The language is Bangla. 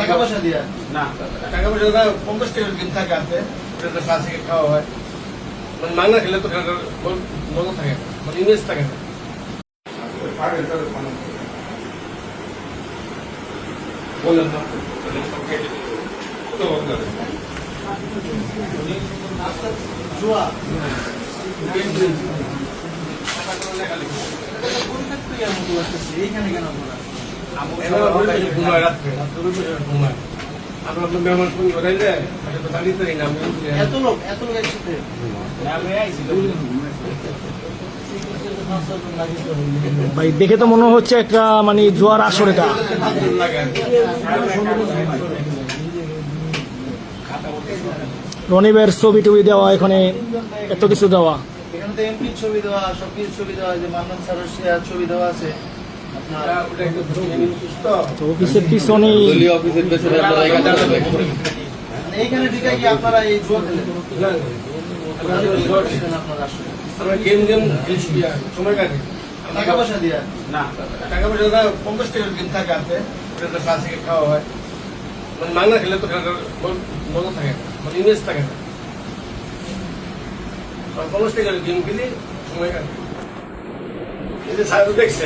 টাকা পয়সা দিয়া না টাকা পয়সা 50 টাকার গেম থাকে আছে, ওটা সাথে খাওয়া হয়। মানে মাংনা খেলে তো মজা থাকে না, মানে ইমেজ থাকে না। বললেন না জুয়া এইখানে কেন ঘুমায় রাত্রে ঘুমায়। আমরা আপনার মেহমান ফোন করাইলে দাঁড়িয়ে তাই না, এত লোক একসাথে ভাই দেখে তো মনে হচ্ছে একটা মানে জোয়ার আসর এটা। রনিবের ছবি টবি দেওয়া, এখানে এত কিছু দেওয়া। এখানে তো এমপির ছবি দেওয়া, সবকিছু ছবি দেওয়া, যে মান্নান স্যারের ছবি দেওয়া আছে আপনার। তো অফিসের পিছনেই মানে এইখানে ঢুকে কি আপনারা এই জোর খেলেন? আপনারা আসলে আমরা গেম খেলছি, সময় কাটে। টাকা পয়সা দিয়া না টাকা পয়সা 50 টাকার গেম থাকে আছে, ওটা সাথে খাওয়া হয়। মানে মাংনা খেলে তো মজা থাকে না, মানে ইমেজ থাকে না। 50 টাকার গেম খেলে সময় কাটে। এই যে স্যার দেখছে